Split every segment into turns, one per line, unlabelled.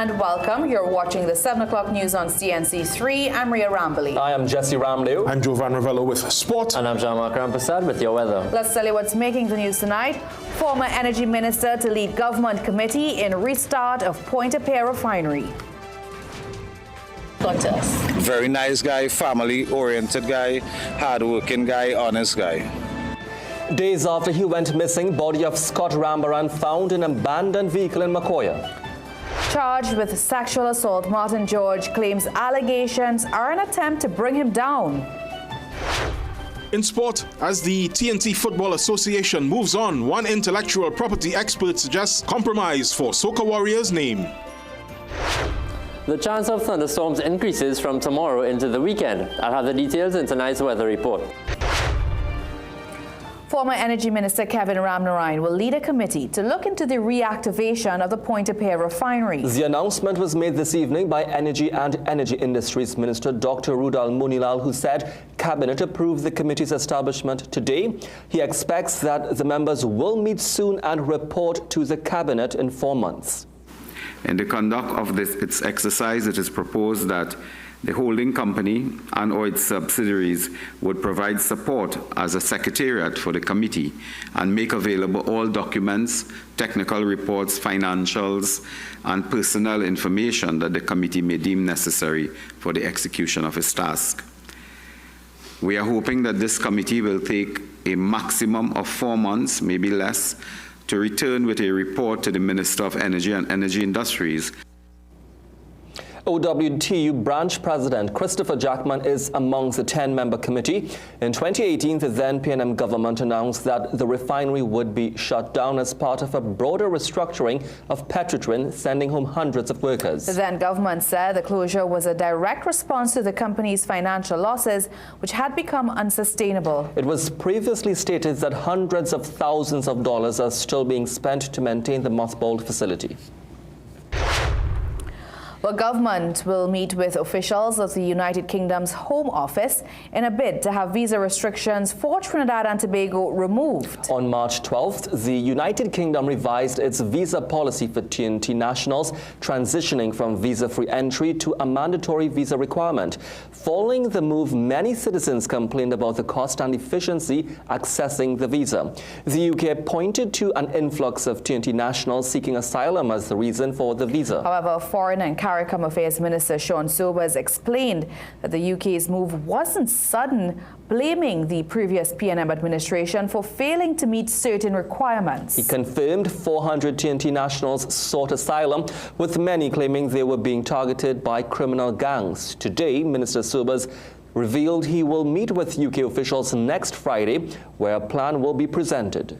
and welcome. You're watching the 7 o'clock news on CNC3. I'm Ria Rambali.
I am Jesse Ramley.
I'm Jovan Ravello with Sport.
And I'm Jean-Marc Rampasad with your weather.
Let's tell you what's making the news tonight. Former Energy Minister to lead government committee in restart of Point-a-Pear Refinery. Talk to us.
Very nice guy, family-oriented guy, hard-working guy, honest guy.
Days after he went missing, body of Scott Rambaran found in an abandoned vehicle in Macoya.
Charged with sexual assault, Martin George claims allegations are an attempt to bring him down.
In sport, as the TNT Football Association moves on, one intellectual property expert suggests compromise for Soca Warriors' name.
The chance of thunderstorms increases from tomorrow into the weekend. I'll have the details in tonight's weather report.
Former Energy Minister Kevin Ramnarine will lead a committee to look into the reactivation of the Point-a-Pear Refinery.
The announcement was made this evening by Energy and Energy Industries Minister Dr. Rudal Munilal, who said Cabinet approved the committee's establishment today. He expects that the members will meet soon and report to the Cabinet in 4 months.
In the conduct of its exercise, it is proposed that the holding company and or its subsidiaries would provide support as a secretariat for the committee and make available all documents, technical reports, financials, and personnel information that the committee may deem necessary for the execution of its task. We are hoping that this committee will take a maximum of 4 months, maybe less, to return with a report to the Minister of Energy and Energy Industries.
OWTU branch president Christopher Jackman is amongst the 10-member committee. In 2018, the then PNM government announced that the refinery would be shut down as part of a broader restructuring of Petroleum, sending home hundreds of workers.
The then government said the closure was a direct response to the company's financial losses, which had become unsustainable.
It was previously stated that hundreds of thousands of dollars are still being spent to maintain the mothballed facility.
The government will meet with officials of the United Kingdom's Home Office in a bid to have visa restrictions for Trinidad and Tobago removed.
On March 12th, the United Kingdom revised its visa policy for TNT nationals, transitioning from visa-free entry to a mandatory visa requirement. Following the move, many citizens complained about the cost and efficiency accessing the visa. The UK pointed to an influx of TNT nationals seeking asylum as the reason for the visa.
However, Foreign and CARICOM Affairs Minister Sean Sobers explained that the UK's move wasn't sudden, blaming the previous PNM administration for failing to meet certain requirements.
He confirmed 400 TNT nationals sought asylum, with many claiming they were being targeted by criminal gangs. Today, Minister Sobers revealed he will meet with UK officials next Friday, where a plan will be presented.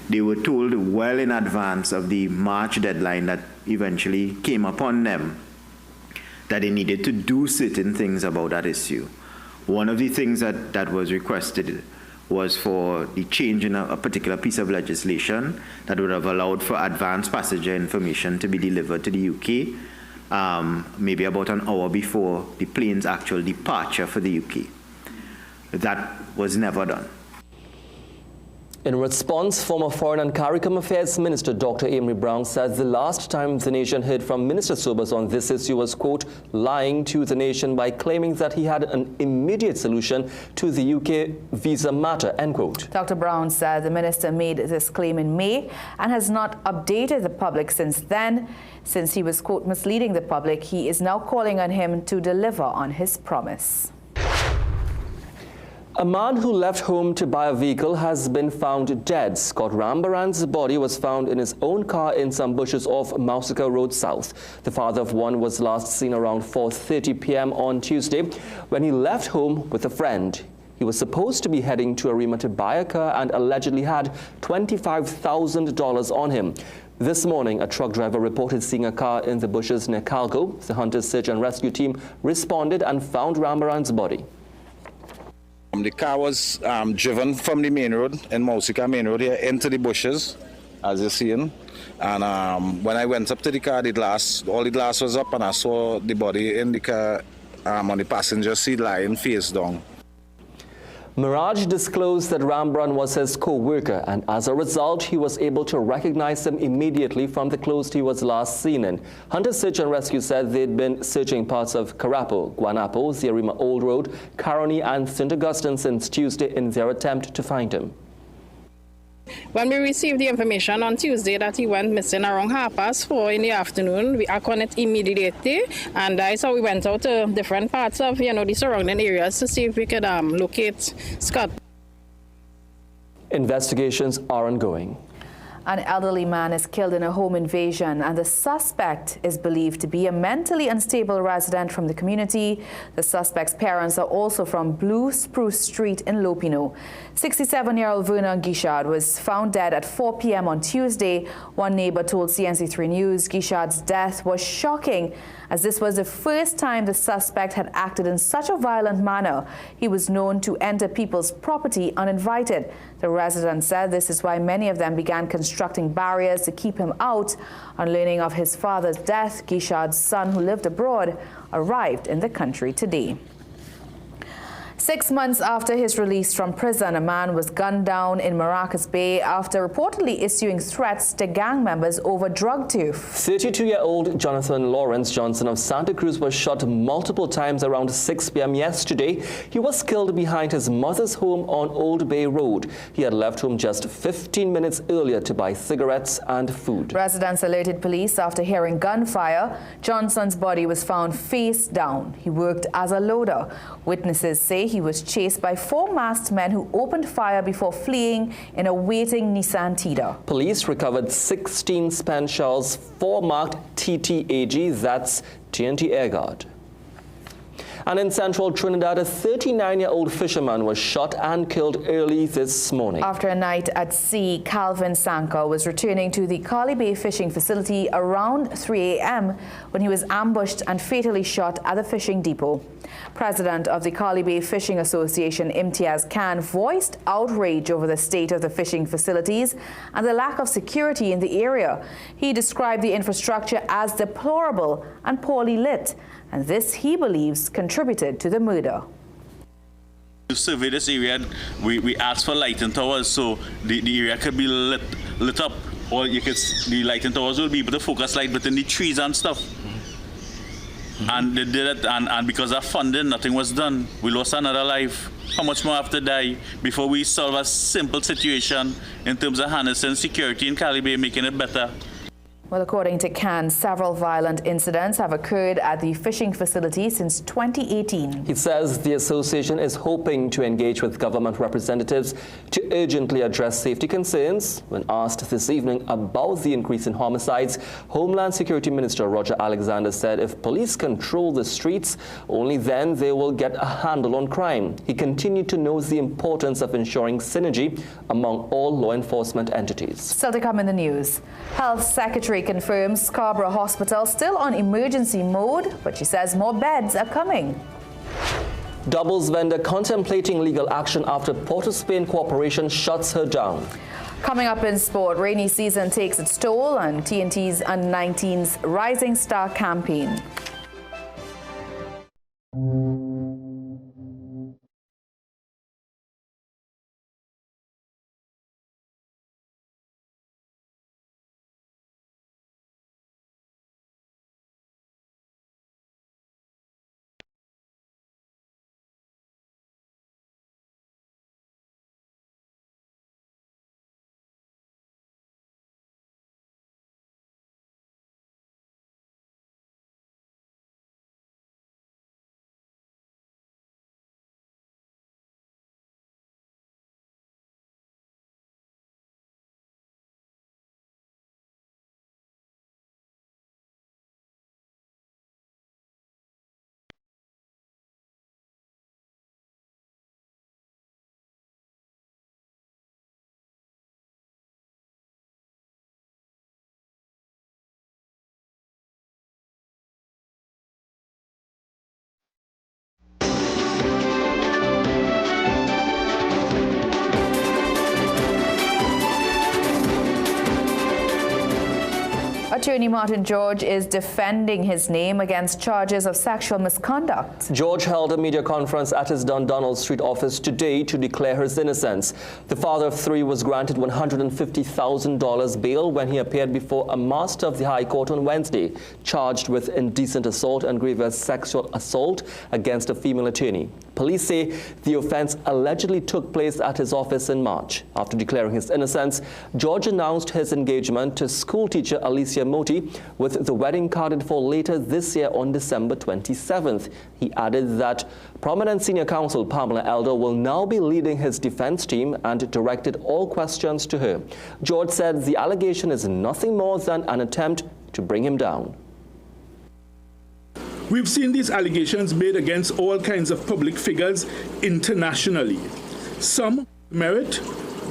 They were told well in advance of the March deadline that eventually came upon them that they needed to do certain things about that issue. One of the things that was requested was for the change in a particular piece of legislation that would have allowed for advanced passenger information to be delivered to the UK maybe about an hour before the plane's actual departure for the UK. That was never done.
In response, former Foreign and CARICOM Affairs Minister Dr. Amory Brown says the last time the nation heard from Minister Sobers on this issue was, quote, lying to the nation by claiming that he had an immediate solution to the UK visa matter, end quote.
Dr. Brown said the minister made this claim in May and has not updated the public since then. Since he was, quote, misleading the public, he is now calling on him to deliver on his promise.
A man who left home to buy a vehicle has been found dead. Scott Rambaran's body was found in his own car in some bushes off Mausica Road South. The father of one was last seen around 4:30 p.m. on Tuesday when he left home with a friend. He was supposed to be heading to Arima to buy a car and allegedly had $25,000 on him. This morning, a truck driver reported seeing a car in the bushes near Calgo. The Hunters Search and Rescue Team responded and found Rambaran's body.
The car was driven from the main road, in Mausica main road here, into the bushes, as you're seeing. And when I went up to the car, all the glass was up, and I saw the body in the car on the passenger seat lying face down.
Mirage disclosed that Rambran was his co-worker, and as a result, he was able to recognize him immediately from the clothes he was last seen in. Hunter Search and Rescue said they'd been searching parts of Carapo, Guanapo, Ziarima Old Road, Caroni, and St. Augustine since Tuesday in their attempt to find him.
When we received the information on Tuesday that he went missing around 4:30 in the afternoon, we acted on it immediately, and that's how we went out to different parts of the surrounding areas to see if we could locate Scott.
Investigations are ongoing.
An elderly man is killed in a home invasion, and the suspect is believed to be a mentally unstable resident from the community. The suspect's parents are also from Blue Spruce Street in Lopino. 67-year-old Vernon Guichard was found dead at 4 p.m. on Tuesday. One neighbor told CNC3 News Guichard's death was shocking, as this was the first time the suspect had acted in such a violent manner. He was known to enter people's property uninvited. The resident said this is why many of them began constructing barriers to keep him out. On learning of his father's death, Guichard's son, who lived abroad, arrived in the country today. 6 months after his release from prison, a man was gunned down in Maracas Bay after reportedly issuing threats to gang members over drug turf.
32-year-old Jonathan Lawrence Johnson of Santa Cruz was shot multiple times around 6 p.m. yesterday. He was killed behind his mother's home on Old Bay Road. He had left home just 15 minutes earlier to buy cigarettes and food.
Residents alerted police after hearing gunfire. Johnson's body was found face down. He worked as a loader. Witnesses say he was chased by 4 masked men who opened fire before fleeing in a waiting Nissan Tida.
Police recovered 16 spent shells, 4 marked TTAG, that's TNT Air Guard. And in central Trinidad, a 39-year-old fisherman was shot and killed early this morning.
After a night at sea, Calvin Sanka was returning to the Cali Bay fishing facility around 3 a.m. when he was ambushed and fatally shot at the fishing depot. President of the Cali Bay Fishing Association, Imtiaz Khan, voiced outrage over the state of the fishing facilities and the lack of security in the area. He described the infrastructure as deplorable and poorly lit, and this, he believes, contributed to the murder.
To survey this area, we asked for lighting towers so the area could be lit up, or the lighting towers will be able to focus light within the trees and stuff. And they did it, and because of funding, nothing was done. We lost another life. How much more have to die before we solve a simple situation in terms of harnessing security in Cali Bay, making it better?
Well, according to Khan, several violent incidents have occurred at the fishing facility since 2018.
He says the association is hoping to engage with government representatives to urgently address safety concerns. When asked this evening about the increase in homicides, Homeland Security Minister Roger Alexander said if police control the streets, only then they will get a handle on crime. He continued to note the importance of ensuring synergy among all law enforcement entities.
Still to come in the news, Health Secretary confirms Scarborough Hospital still on emergency mode, but she says more beds are coming.
Doubles vendor contemplating legal action after Port of Spain Corporation shuts her down.
Coming up in sport, rainy season takes its toll on TNT's Under-19's Rising Star campaign. Attorney Martin George is defending his name against charges of sexual misconduct.
George held a media conference at his Dundonald Street office today to declare his innocence. The father of three was granted $150,000 bail when he appeared before a master of the High Court on Wednesday, charged with indecent assault and grievous sexual assault against a female attorney. Police say the offense allegedly took place at his office in March. After declaring his innocence, George announced his engagement to schoolteacher Alicia Moti, with the wedding carded for later this year on December 27th. He added that prominent senior counsel Pamela Elder will now be leading his defense team and directed all questions to her. George said the allegation is nothing more than an attempt to bring him down.
We've seen these allegations made against all kinds of public figures internationally. Some merit,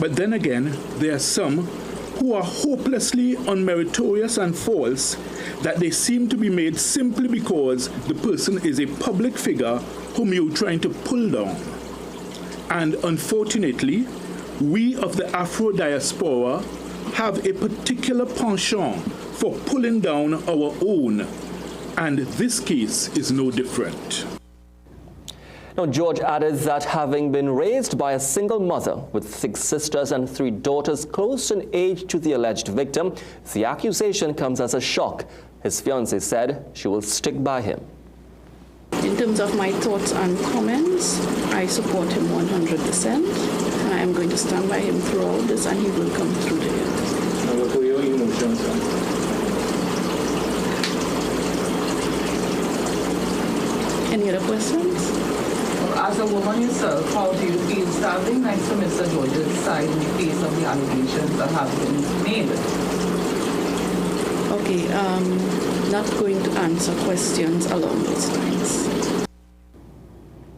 but then again, there are some who are hopelessly unmeritorious and false, that they seem to be made simply because the person is a public figure whom you're trying to pull down. And unfortunately, we of the Afro diaspora have a particular penchant for pulling down our own. And this case is no different.
Now, George added that having been raised by a single mother with 6 sisters and 3 daughters close in age to the alleged victim, the accusation comes as a shock. His fiancée said she will stick by him.
In terms of my thoughts and comments, I support him 100%. And I am going to stand by him throughout this, and he will come through the end.
What were your emotions?
Any other questions?
As a woman yourself, how do you feel standing next to Mr. George's side in the face of the allegations that have been made?
Okay, not going to answer questions along those lines.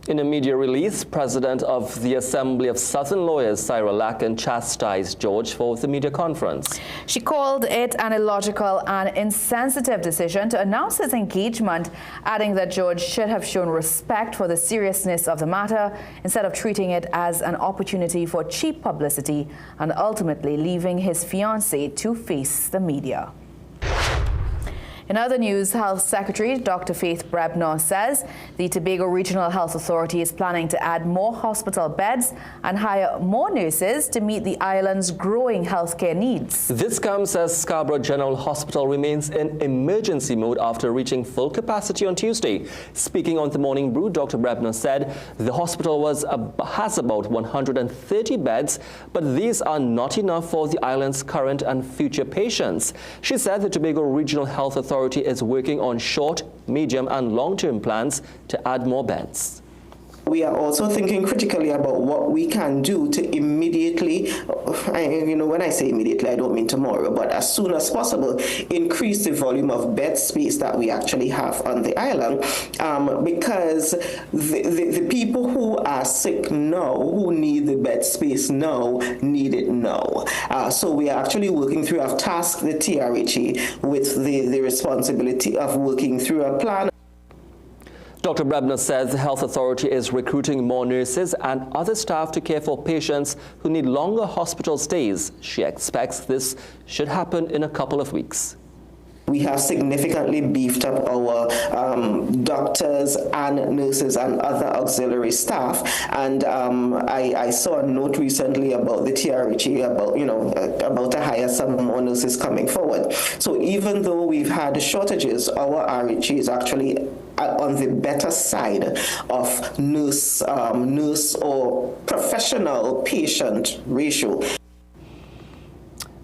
In a media release, President of the Assembly of Southern Lawyers, Syra Lacken, chastised George for the media conference.
She called it an illogical and insensitive decision to announce his engagement, adding that George should have shown respect for the seriousness of the matter instead of treating it as an opportunity for cheap publicity and ultimately leaving his fiancée to face the media. In other news, Health Secretary Dr. Faith Brebner says the Tobago Regional Health Authority is planning to add more hospital beds and hire more nurses to meet the island's growing healthcare needs.
This comes as Scarborough General Hospital remains in emergency mode after reaching full capacity on Tuesday. Speaking on the Morning Brew, Dr. Brebner said the hospital has about 130 beds, but these are not enough for the island's current and future patients. She said the Tobago Regional Health Authority is working on short, medium and long-term plans to add more beds.
We are also thinking critically about what we can do to immediately, when I say immediately, I don't mean tomorrow, but as soon as possible, increase the volume of bed space that we actually have on the island, because the people who are sick now, who need the bed space now, need it now. So we are actually working through, I've tasked the TRHE with the responsibility of working through a plan.
Dr. Brebner says the health authority is recruiting more nurses and other staff to care for patients who need longer hospital stays. She expects this should happen in a couple of weeks.
We have significantly beefed up our doctors and nurses and other auxiliary staff. And I saw a note recently about the TRHE about to hire some more nurses coming forward. So even though we've had shortages, our RHE is actually on the better side of nurse or professional patient ratio.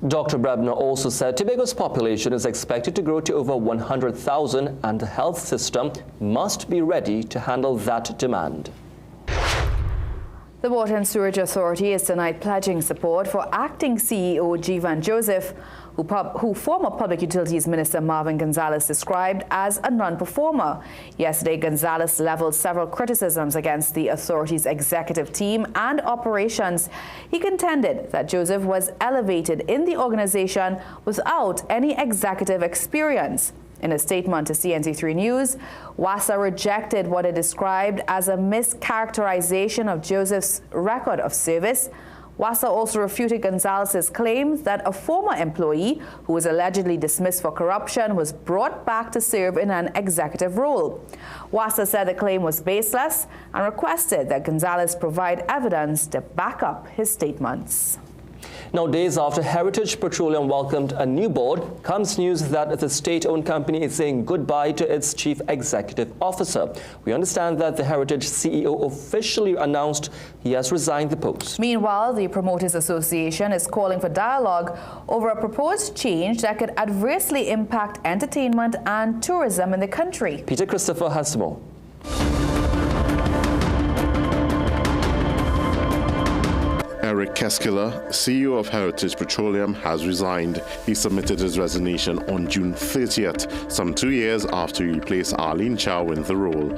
Dr. Brebner also said Tobago's population is expected to grow to over 100,000 and the health system must be ready to handle that demand.
The Water and Sewerage Authority is tonight pledging support for acting CEO Jivan Joseph, who former Public Utilities Minister Marvin Gonzalez described as a non-performer. Yesterday, Gonzalez leveled several criticisms against the authority's executive team and operations. He contended that Joseph was elevated in the organization without any executive experience. In a statement to CNC3 News, WASA rejected what it described as a mischaracterization of Joseph's record of service. WASA also refuted Gonzalez's claims that a former employee who was allegedly dismissed for corruption was brought back to serve in an executive role. WASA said the claim was baseless and requested that Gonzalez provide evidence to back up his statements.
Now, days after Heritage Petroleum welcomed a new board, comes news that the state-owned company is saying goodbye to its chief executive officer. We understand that the Heritage CEO officially announced he has resigned the post.
Meanwhile, the Promoters Association is calling for dialogue over a proposed change that could adversely impact entertainment and tourism in the country.
Peter Christopher has more.
Eric Keskiller, CEO of Heritage Petroleum, has resigned. He submitted his resignation on June 30th, some 2 years after he replaced Arlene Chow in the role.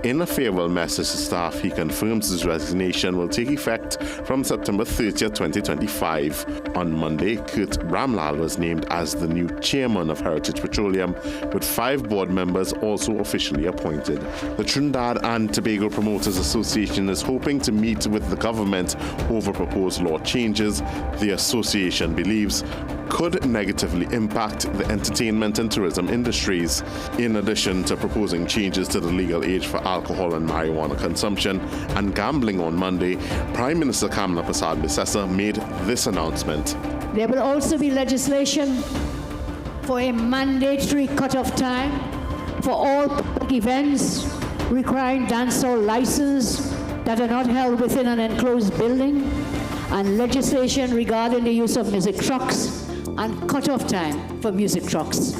In a farewell message to staff, he confirms his resignation will take effect from September 30th, 2025. On Monday, Kurt Ramlal was named as the new chairman of Heritage Petroleum, with 5 board members also officially appointed. The Trinidad and Tobago Promoters Association is hoping to meet with the government over proposed law changes the association believes could negatively impact the entertainment and tourism industries. In addition to proposing changes to the legal age for alcohol and marijuana consumption and gambling on Monday, Prime Minister Kamla Persad-Bissessar made this announcement.
There will also be legislation for a mandatory cut-off time for all public events requiring dancehall license that are not held within an enclosed building, and legislation regarding the use of music trucks and cut-off time for music trucks.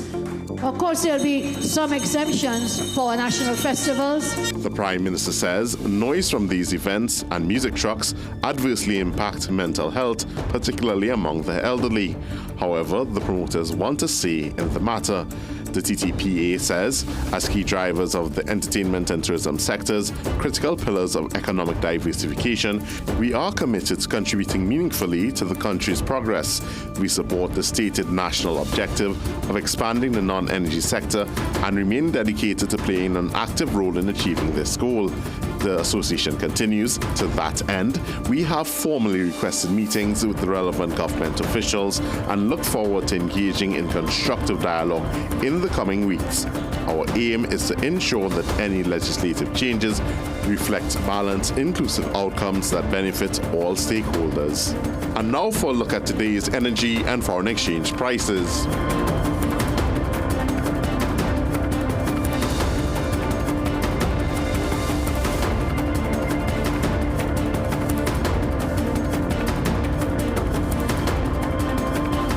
Of course, there'll be some exemptions for national festivals.
The Prime Minister says noise from these events and music trucks adversely impact mental health, particularly among the elderly. However, the promoters want to say in the matter. The TTPA says, as key drivers of the entertainment and tourism sectors, critical pillars of economic diversification, we are committed to contributing meaningfully to the country's progress. We support the stated national objective of expanding the non-energy sector and remain dedicated to playing an active role in achieving this goal. The association continues. To that end, we have formally requested meetings with the relevant government officials and look forward to engaging in constructive dialogue in the coming weeks. Our aim is to ensure that any legislative changes reflect balanced, inclusive outcomes that benefit all stakeholders. And now for a look at today's energy and foreign exchange prices.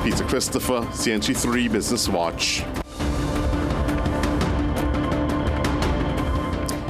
Peter Christopher, CNC3 Business Watch.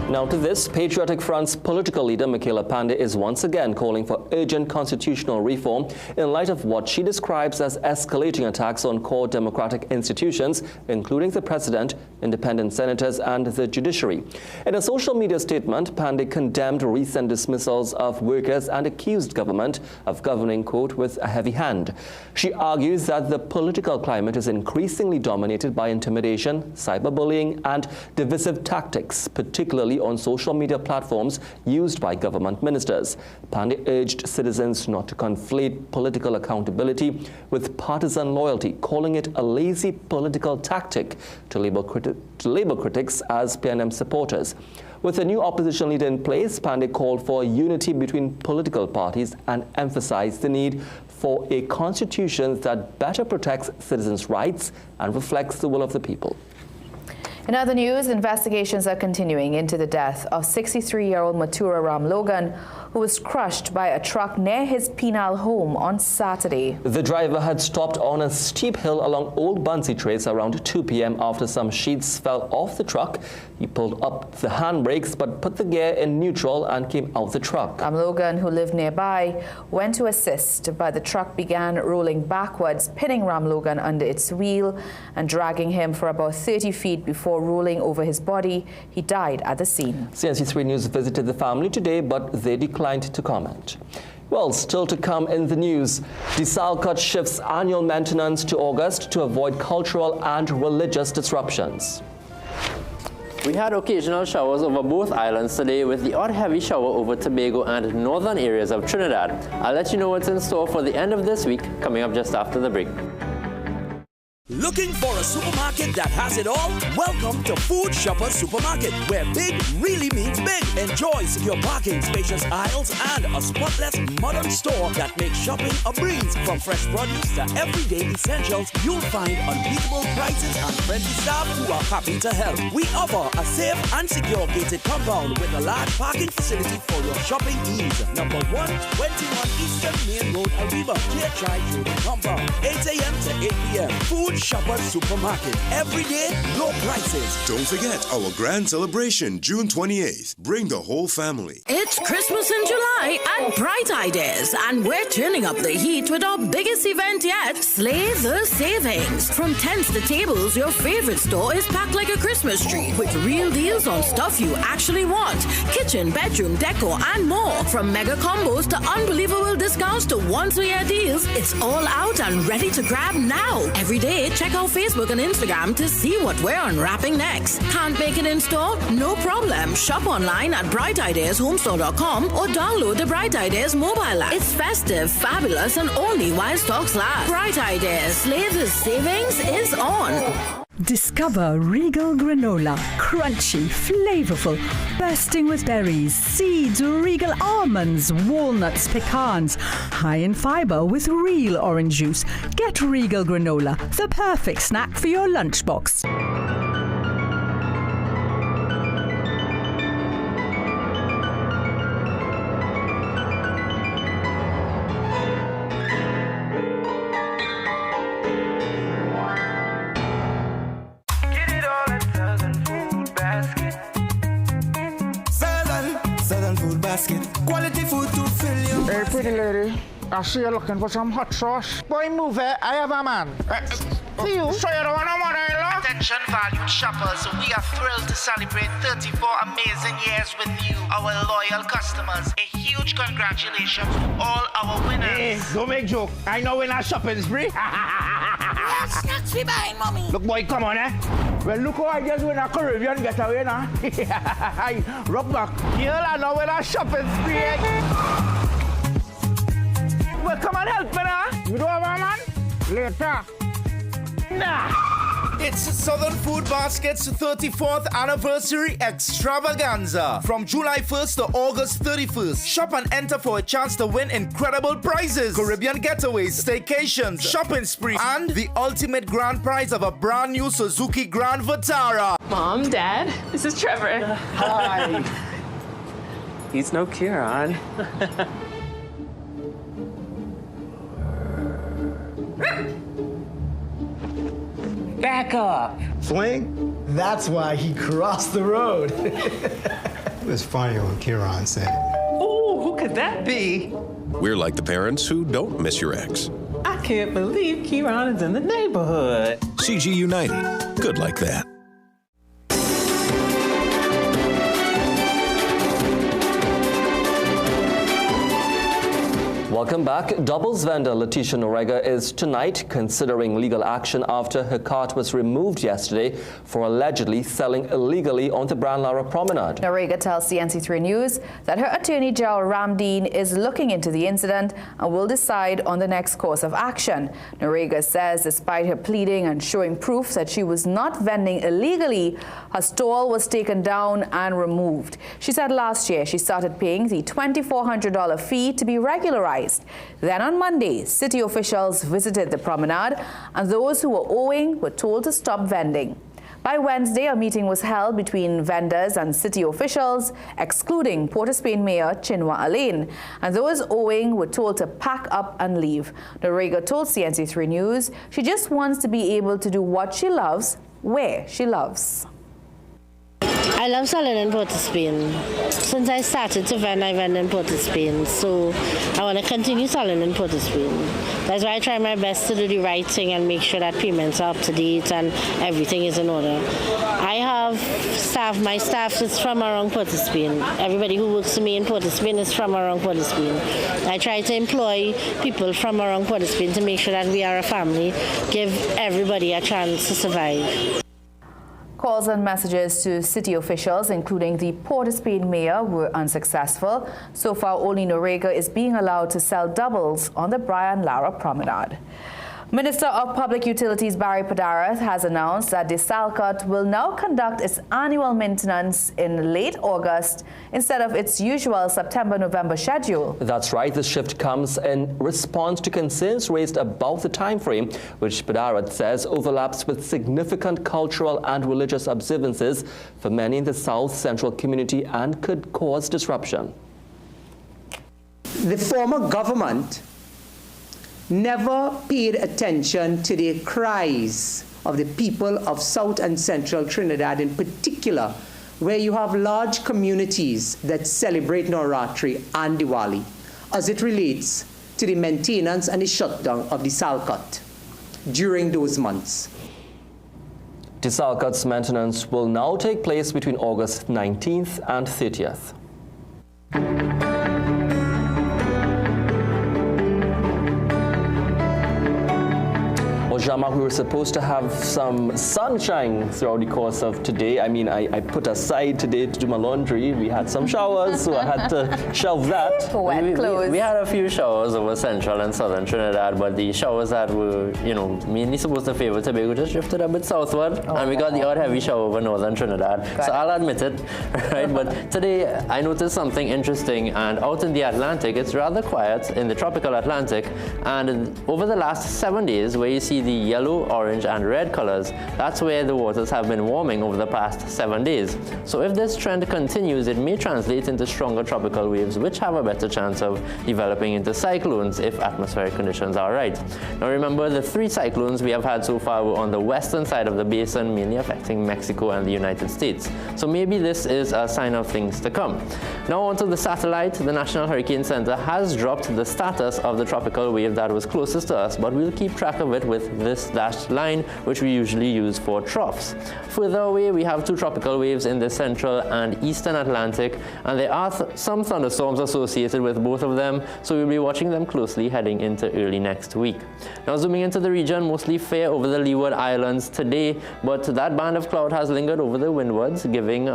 Now to this, Patriotic Front's political leader Michaela Pandey is once again calling for urgent constitutional reform in light of what she describes as escalating attacks on core democratic institutions, including the president, independent senators, and the judiciary. In a social media statement, Pandey condemned recent dismissals of workers and accused government of governing, quote, with a heavy hand. She argues that the political climate is increasingly dominated by intimidation, cyberbullying, and divisive tactics, particularly on social media platforms used by government ministers. Pandey urged citizens not to conflate political accountability with partisan loyalty, calling it a lazy political tactic to label critics as PNM supporters. With a new opposition leader in place, Pandey called for unity between political parties and emphasized the need for a constitution that better protects citizens' rights and reflects the will of the people.
In other news, investigations are continuing into the death of 63-year-old Matura Ram Logan, who was crushed by a truck near his penal home on Saturday.
The driver had stopped on a steep hill along Old Bunsey Trace around 2 p.m. after some sheets fell off the truck. He pulled up the handbrakes but put the gear in neutral and came out the truck.
Ram Logan, who lived nearby, went to assist, but the truck began rolling backwards, pinning Ram Logan under its wheel and dragging him for about 30 feet before rolling over his body. He died at the scene.
CNC3 News visited the family today, but they declined to comment. Well, still to come in the news, Desalcott shifts annual maintenance to August to avoid cultural and religious disruptions.
We had occasional showers over both islands today with the odd heavy shower over Tobago and northern areas of Trinidad. I'll let you know what's in store for the end of this week, coming up just after the break.
Looking for a supermarket that has it all? Welcome to Food Shopper Supermarket, where big really means big. Enjoy secure parking, spacious aisles, and a spotless modern store that makes shopping a breeze. From fresh produce to everyday essentials, you'll find unbeatable prices and friendly staff who are happy to help. We offer a safe and secure gated compound with a large parking facility for your shopping needs. Number 121 Eastern Main Road, Arriva, Clear Trading Compound, 8 a.m. to 8 p.m. Food Shopper Supermarket. Every day, low prices.
Don't forget our grand celebration, June 28th. Bring the whole family.
It's Christmas in July at Bright Ideas, and we're turning up the heat with our biggest event yet, Slay the Savings. From tents to tables, your favorite store is packed like a Christmas tree with real deals on stuff you actually want. Kitchen, bedroom, decor, and more. From mega combos to unbelievable discounts to once-a-year deals, it's all out and ready to grab now. Every day, check out Facebook and Instagram to see what we're unwrapping next. Can't make it in store? No problem. Shop online at brightideashomestore.com or download the Bright Ideas mobile app. It's festive, fabulous, and only while stocks last. Bright Ideas. Slay the Savings is on.
Discover Regal Granola. Crunchy, flavorful, bursting with berries, seeds, Regal almonds, walnuts, pecans. High in fiber with real orange juice. Get Regal Granola, the perfect snack for your lunchbox.
Quality food to fill you.
Hey, pretty lady, I see you're looking for some hot sauce. Boy, move it. I have a man. See you. So you don't want no mother-in-law?
Attention, valued shoppers. We are thrilled to celebrate 34 amazing years with you, our loyal customers. A huge congratulations to all our winners.
Hey, don't make joke. I know we're not shopping spree.
Snacks we buying, mommy.
Look, boy, come on, eh? Well, look how I just win a Caribbean getaway now. Rock back. Girl, I know we're not shopping spree. Well, come on, help me now. You don't have a man? Later. Nah.
It's Southern Food Basket's 34th anniversary extravaganza from July 1st to August 31st. Shop and enter for a chance to win incredible prizes, Caribbean getaways, staycations, shopping spree, and the ultimate grand prize of a brand new Suzuki Grand Vitara.
Mom, Dad, this is Trevor.
Hi.
He's no Kieran.
Back up.
Swing? That's why he crossed the road. It was funny when Kieran said it.
Oh, who could that be?
We're like the parents who don't miss your ex.
I can't believe Kieran is in the neighborhood.
CG United. Good like that.
Welcome back. Doubles vendor Letitia Norega is tonight considering legal action after her cart was removed yesterday for allegedly selling illegally on the Brand Lara Promenade.
Norega tells CNC3 News that her attorney general Ramdeen is looking into the incident and will decide on the next course of action. Norega says despite her pleading and showing proof that she was not vending illegally, her stall was taken down and removed. She said last year she started paying the $2,400 fee to be regularized. Then on Monday, city officials visited the promenade and those who were owing were told to stop vending. By Wednesday, a meeting was held between vendors and city officials, excluding Port of Spain Mayor Chinua Alain, and those owing were told to pack up and leave. Norega told CNC3 News she just wants to be able to do what she loves, where she loves.
I love selling in Port of Spain. Since I started to vend, I vend in Port of Spain. So I want to continue selling in Port of Spain. That's why I try my best to do the right thing and make sure that payments are up to date and everything is in order. I have staff, my staff is from around Port of Spain. Everybody who works for me in Port of Spain is from around Port of Spain. I try to employ people from around Port of Spain to make sure that we are a family, give everybody a chance to survive.
Calls and messages to city officials, including the Port of Spain mayor, were unsuccessful. So far, only Noriega is being allowed to sell doubles on the Brian Lara Promenade. Minister of Public Utilities Barry Padarath has announced that Desalcott will now conduct its annual maintenance in late August instead of its usual September-November schedule.
That's right. This shift comes in response to concerns raised about the time frame, which Padarath says overlaps with significant cultural and religious observances for many in the South Central community and could cause disruption.
The former government never paid attention to the cries of the people of South and Central Trinidad in particular, where you have large communities that celebrate Navratri and Diwali, as it relates to the maintenance and the shutdown of Desalcott during those months.
Desalcott's maintenance will now take place between August 19th and 30th. Jean-Marc, we were supposed to have some sunshine throughout the course of today. I mean, I put aside today to do my laundry. We had some showers, so I had to shelve that.
We had a few showers over central and southern Trinidad, but the showers that were, mainly supposed to favor Tobago just drifted a bit southward, and we got the odd heavy shower over northern Trinidad. So I'll admit it, right? But today I noticed something interesting, and out in the Atlantic, it's rather quiet in the tropical Atlantic, and over the last 7 days, where you see the yellow, orange, and red colors, that's where the waters have been warming over the past 7 days. So if this trend continues, it may translate into stronger tropical waves, which have a better chance of developing into cyclones if atmospheric conditions are right. Now remember, the 3 cyclones we have had so far were on the western side of the basin, mainly affecting Mexico and the United States. So maybe this is a sign of things to come. Now onto the satellite. The National Hurricane Center has dropped the status of the tropical wave that was closest to us, but we'll keep track of it with this dashed line, which we usually use for troughs. Further away, we have 2 tropical waves in the central and eastern Atlantic, and there are some thunderstorms associated with both of them, so we'll be watching them closely heading into early next week. Now zooming into the region, mostly fair over the Leeward Islands today, but that band of cloud has lingered over the windwards, giving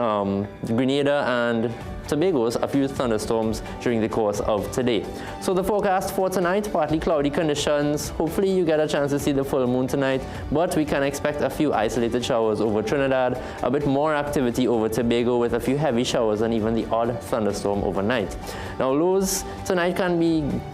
Grenada and Tobago's a few thunderstorms during the course of today. So the forecast for tonight, partly cloudy conditions. Hopefully you get a chance to see the full moon tonight, but we can expect a few isolated showers over Trinidad, a bit more activity over Tobago with a few heavy showers and even the odd thunderstorm overnight. Now lows tonight can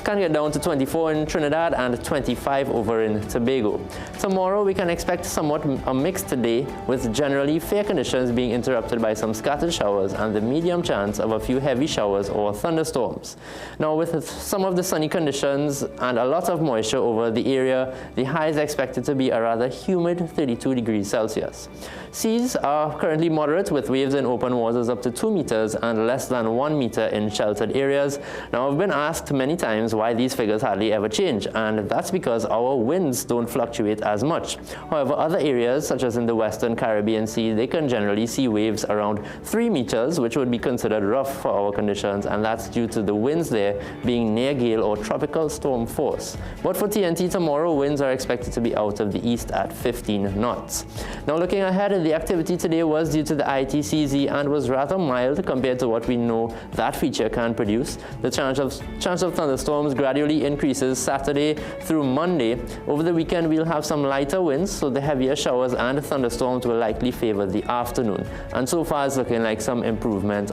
get down to 24 in Trinidad and 25 over in Tobago. Tomorrow we can expect somewhat a mixed day, with generally fair conditions being interrupted by some scattered showers and the medium chance of a few heavy showers or thunderstorms. Now with some of the sunny conditions and a lot of moisture over the area, the high is expected to be a rather humid 32 degrees Celsius. Seas are currently moderate, with waves in open waters up to 2 meters and less than 1 meter in sheltered areas. Now I've been asked many times why these figures hardly ever change, and that's because our winds don't fluctuate as much. However, other areas such as in the Western Caribbean Sea, they can generally see waves around 3 meters, which would be considered rough for our conditions, and that's due to the winds there being near gale or tropical storm force. But for TNT tomorrow, winds are expected to be out of the east at 15 knots. Now looking ahead, the activity today was due to the ITCZ and was rather mild compared to what we know that feature can produce. The chance of thunderstorms gradually increases Saturday through Monday. Over the weekend, we'll have some lighter winds, so the heavier showers and thunderstorms will likely favor the afternoon. And so far, it's looking like some improvement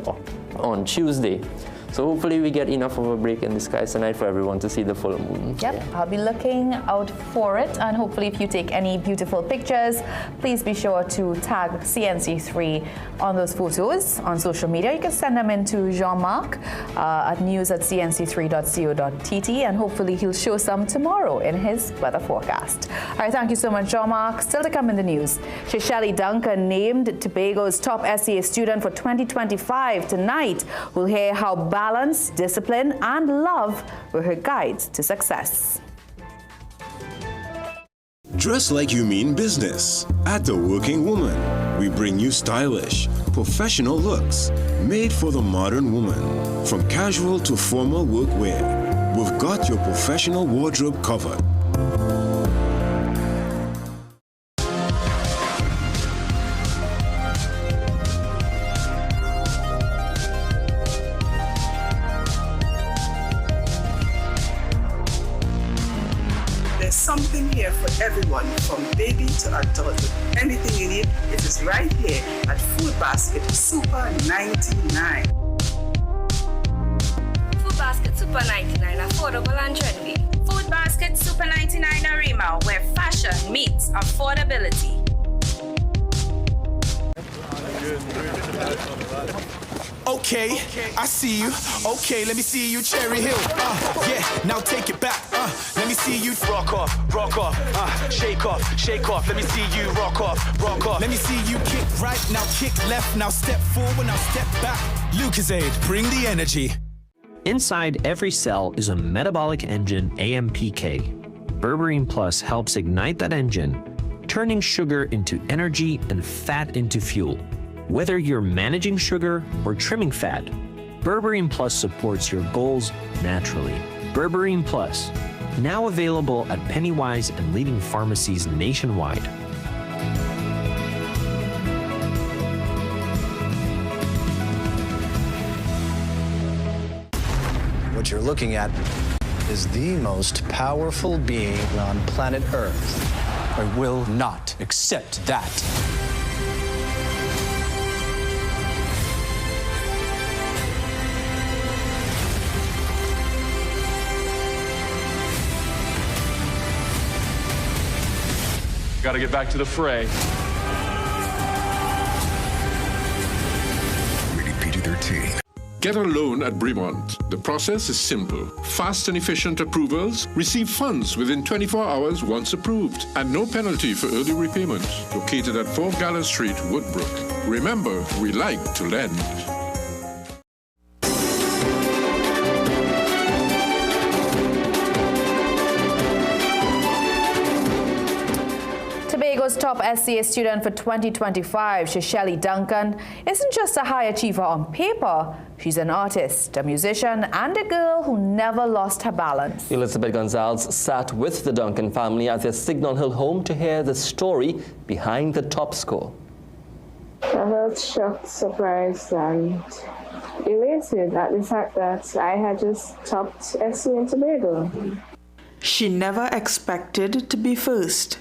on Tuesday. So hopefully we get enough of a break in the skies tonight for everyone to see the full moon.
Yep, I'll be looking out for it, and hopefully if you take any beautiful pictures, please be sure to tag CNC3 on those photos on social media. You can send them in to Jean-Marc at news@cnc3.co.tt, and hopefully he'll show some tomorrow in his weather forecast. All right, thank you so much, Jean-Marc. Still to come in the news, Shisheli Duncan named Tobago's top SCA student for 2025. Tonight, we'll hear how balance, discipline, and love were her guides to success.
Dress like you mean business. At The Working Woman, we bring you stylish, professional looks made for the modern woman. From casual to formal workwear, we've got your professional wardrobe covered.
here for everyone, from baby to adult. Anything you need, it is right here at Food Basket Super 99.
Food Basket Super 99, affordable and trendy. Food Basket Super 99 Arima, where fashion meets affordability.
Okay, I see you. Okay, let me see you, Cherry Hill. Yeah, now take it back. Let me see you rock off, shake off, shake off. Let me see you rock off, rock off. Let me see you kick right, now kick left, now step forward, now step back. Lucozade, bring the energy.
Inside every cell is a metabolic engine AMPK. Berberine Plus helps ignite that engine, turning sugar into energy and fat into fuel. Whether you're managing sugar or trimming fat, Berberine Plus supports your goals naturally. Berberine Plus, now available at Pennywise and leading pharmacies nationwide.
What you're looking at is the most powerful being on planet Earth. I will not accept that.
Gotta get back to the fray.
Rated PG-13.
Get a loan at Bremont. The process is simple. Fast and efficient approvals. Receive funds within 24 hours once approved. And no penalty for early repayment. Located at 4 Gala Street, Woodbrook. Remember, we like to lend.
Tobago's top SCA student for 2025, Shisheli Duncan, isn't just a high achiever on paper. She's an artist, a musician, and a girl who never lost her balance.
Elizabeth Gonzalez sat with the Duncan family at their Signal Hill home to hear the story behind the top score.
I felt shocked, surprised, and elated at the fact that I had just topped SCA in Tobago.
She never expected to be first.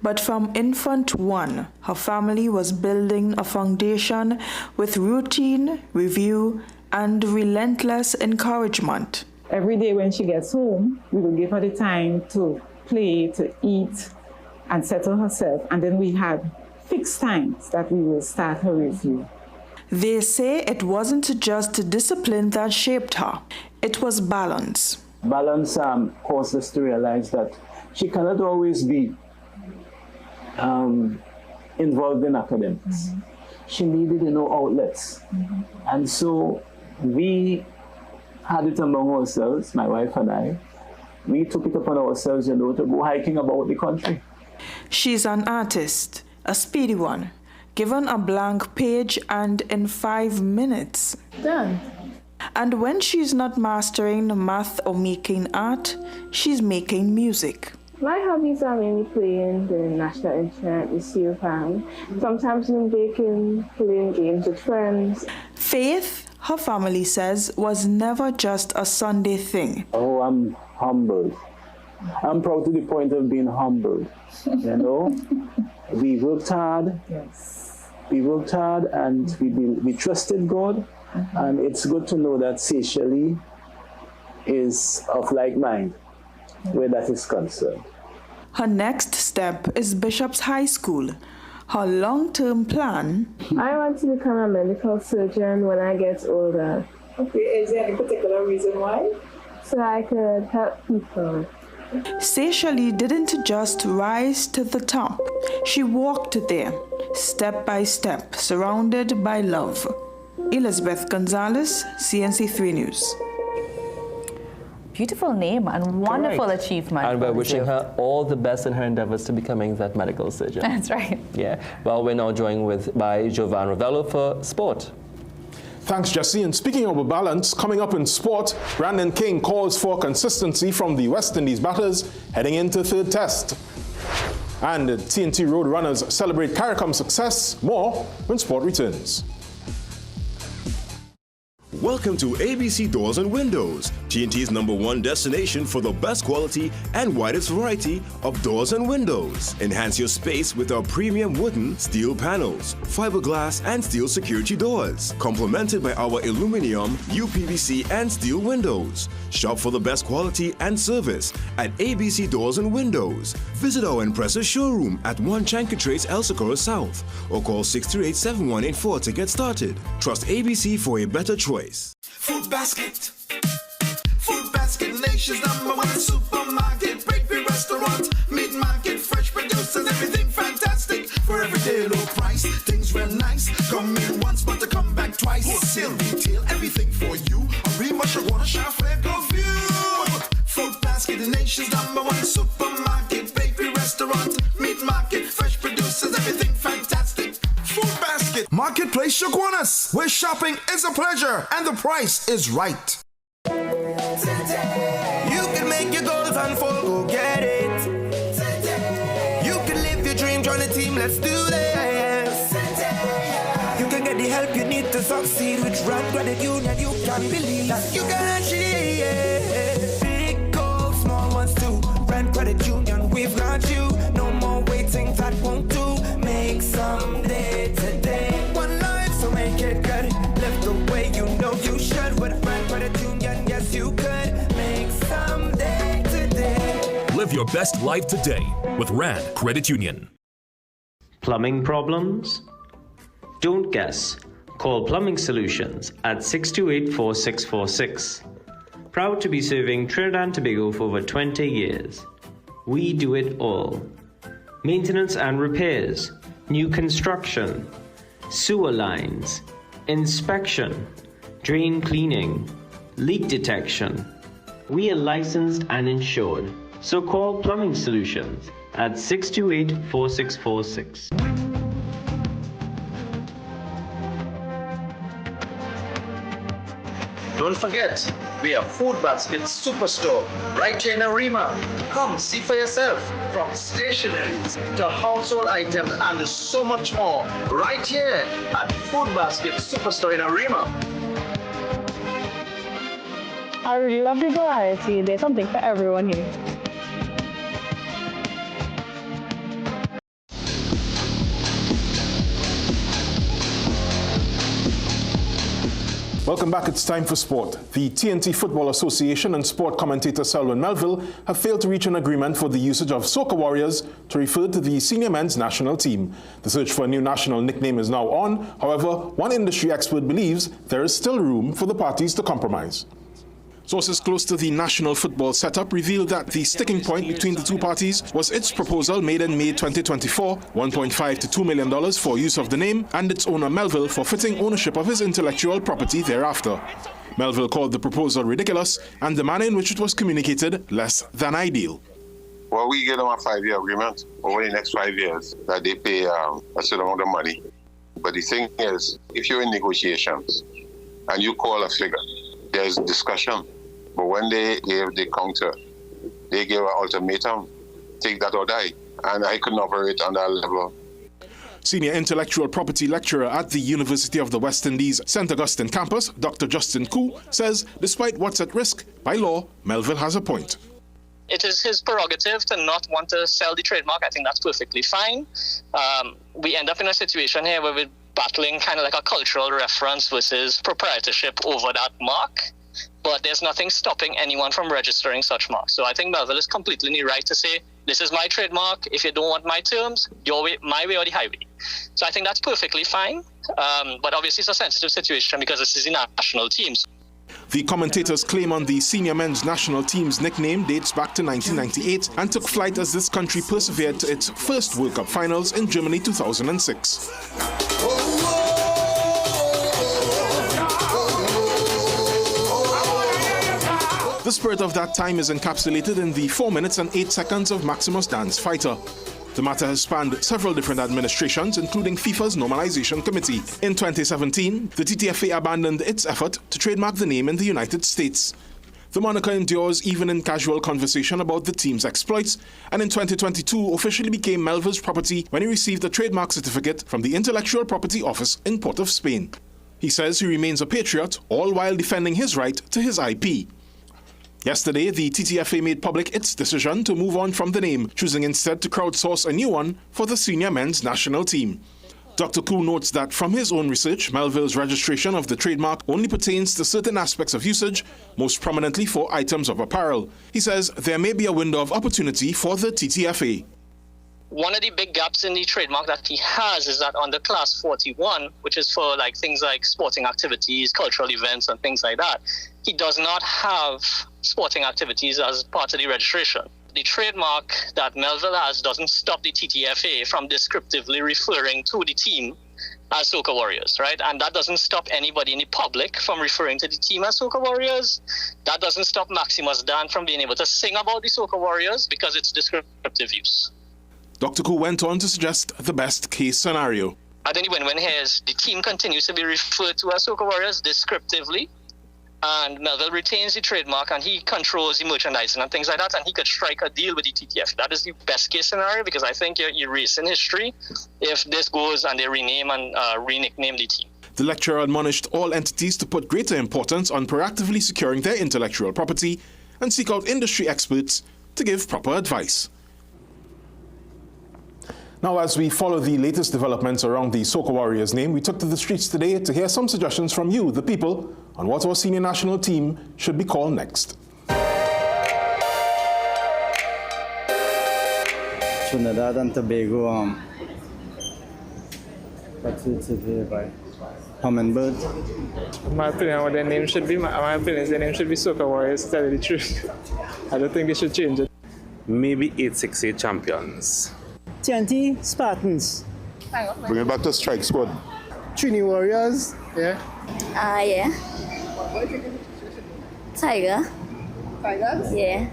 But from infant one, her family was building a foundation with routine, review, and relentless encouragement.
Every day when she gets home, we will give her the time to play, to eat, and settle herself. And then we had fixed times that we will start her review.
They say it wasn't just discipline that shaped her, it was balance.
Balance caused us to realize that she cannot always be involved in academics. Mm-hmm. She needed, outlets. Mm-hmm. And so we had it among ourselves, my wife and I. We took it upon ourselves, to go hiking about the country.
She's an artist, a speedy one, given a blank page and in 5 minutes.
Done.
And when she's not mastering math or making art, she's making music.
My hobbies are mainly playing the national instrument, the steel pan. Sometimes I'm baking, playing games with friends.
Faith, her family says, was never just a Sunday thing.
Oh, I'm humbled. I'm proud to the point of being humbled. We worked hard.
Yes.
We worked hard and we trusted God. Mm-hmm. And it's good to know that Shisheli is of like mind where that is concerned.
Her next step is Bishop's High School. Her long-term plan?
I want to become a medical surgeon when I get older.
Okay, is there any particular reason why?
So I could help people.
Shisheli didn't just rise to the top. She walked there, step by step, surrounded by love. Elizabeth Gonzalez, CNC3 News.
Beautiful name and wonderful achievement.
And we're wishing her all the best in her endeavors to becoming that medical surgeon.
That's right.
Yeah. Well, we're now joined by Jovan Ravello for sport.
Thanks, Jesse. And speaking of a balance, coming up in sport, Brandon King calls for consistency from the West Indies batters heading into third test. And the TNT Road Runners celebrate CARICOM success. More when sport returns.
Welcome to ABC Doors and Windows, TNT's #1 destination for the best quality and widest variety of doors and windows. Enhance your space with our premium wooden, steel panels, fiberglass, and steel security doors, complemented by our aluminum, UPVC, and steel windows. Shop for the best quality and service at ABC Doors and Windows. Visit our impressive showroom at 1 Chancatrace, El Socorro South, or call 638-7184 to get started. Trust ABC for a better choice.
Food Basket. Food Basket, the nation's #1 supermarket, bakery, restaurant, meat market, fresh produce and everything fantastic. For everyday low price, things real nice. Come in once, but to come back twice. Wholesale, retail, everything for you. A remush, a water shop, fair go view. Food Basket, the nation's #1 supermarket, bakery, restaurant, meat market, fresh produce and everything fantastic. Food Basket. Marketplace Shaguanas, where shopping is a pleasure and the price is right. You can make your goals unfold, go get it. You can live your dream, join the team, let's do this. You can get the help you need to succeed with Rand Credit Union. You can believe that you can achieve. Big goals, small ones too. Rand Credit Union, we've got you. No more waiting, that won't do. Make someday today. One life, so make it good. Live the way you know you should. With Rand Credit Union, yes you could. Make someday today.
Live your best life today with Rand Credit Union.
Plumbing problems? Don't guess. Call Plumbing Solutions at 628-4646. Proud to be serving Trinidad and Tobago for over 20 years. We do it all. Maintenance and repairs, new construction, sewer lines, inspection, drain cleaning, leak detection. We are licensed and insured, so call Plumbing Solutions at 628-4646.
Don't forget, we are Food Basket Superstore right here in Arima. Come see for yourself, from stationery to household items and so much more right here at Food Basket Superstore in Arima.
I really love the variety. There's something for everyone here.
Welcome back. It's time for sport. The TNT Football Association and sport commentator Selwyn Melville have failed to reach an agreement for the usage of Soca Warriors to refer to the senior men's national team. The search for a new national nickname is now on. However, one industry expert believes there is still room for the parties to compromise. Sources close to the national football setup revealed that the sticking point between the two parties was its proposal made in May 2024, $1.5 to $2 million for use of the name, and its owner Melville forfeiting ownership of his intellectual property thereafter. Melville called the proposal ridiculous and the manner in which it was communicated less than ideal.
Well, we get them a 5-year agreement over the next 5 years that they pay a certain amount of money. But the thing is, if you're in negotiations and you call a figure, there's discussion. But when they gave the counter, they gave an ultimatum, take that or die. And I couldn't operate on that level.
Senior intellectual property lecturer at the University of the West Indies St. Augustine campus, Dr. Justin Koo, says despite what's at risk, by law, Melville has a point.
It is his prerogative to not want to sell the trademark. I think that's perfectly fine. We end up in a situation here where we're battling kind of like a cultural reference versus proprietorship over that mark. But there's nothing stopping anyone from registering such marks. So I think Melville is completely in the right to say, this is my trademark. If you don't want my terms, your way, my way or the highway. So I think that's perfectly fine. But obviously it's a sensitive situation because this is the national teams.
The commentator's claim on the senior men's national team's nickname dates back to 1998 and took flight as this country persevered to its first World Cup finals in Germany 2006. The spirit of that time is encapsulated in the 4 minutes and 8 seconds of Maximus Dance Fighter. The matter has spanned several different administrations, including FIFA's Normalization Committee. In 2017, the TTFA abandoned its effort to trademark the name in the United States. The moniker endures even in casual conversation about the team's exploits, and in 2022 officially became Melville's property when he received a trademark certificate from the Intellectual Property Office in Port of Spain. He says he remains a patriot, all while defending his right to his IP. Yesterday, the TTFA made public its decision to move on from the name, choosing instead to crowdsource a new one for the senior men's national team. Dr. Koo notes that from his own research, Melville's registration of the trademark only pertains to certain aspects of usage, most prominently for items of apparel. He says there may be a window of opportunity for the TTFA.
One of the big gaps in the trademark that he has is that under class 41, which is for like things like sporting activities, cultural events and things like that, he does not have sporting activities as part of the registration. The trademark that Melville has doesn't stop the TTFA from descriptively referring to the team as Soca Warriors, right? And that doesn't stop anybody in the public from referring to the team as Soca Warriors. That doesn't stop Maximus Dan from being able to sing about the Soca Warriors because it's descriptive use.
Dr. Koo went on to suggest the best case scenario.
I think the win-win here is the team continues to be referred to as Soca Warriors descriptively, and Melville retains the trademark and he controls the merchandising and things like that, and he could strike a deal with the TTF. That is the best case scenario because I think you're erasing history if this goes and they rename and re-nickname the team.
The lecturer admonished all entities to put greater importance on proactively securing their intellectual property and seek out industry experts to give proper advice. Now, as we follow the latest developments around the Soca Warriors name, we took to the streets today to hear some suggestions from you, the people, on what our senior national team should be called next.
Trinidad and Tobago, what's it by? Hummingbird.
My opinion, what their name should be, my opinion is their name should be Soca Warriors, to tell you the truth. I don't think they should change it.
Maybe 868 champions.
TNT Spartans.
Bring it back to Strike Squad.
Trini Warriors.
Yeah.
Yeah. Tiger.
Tigers?
Yeah.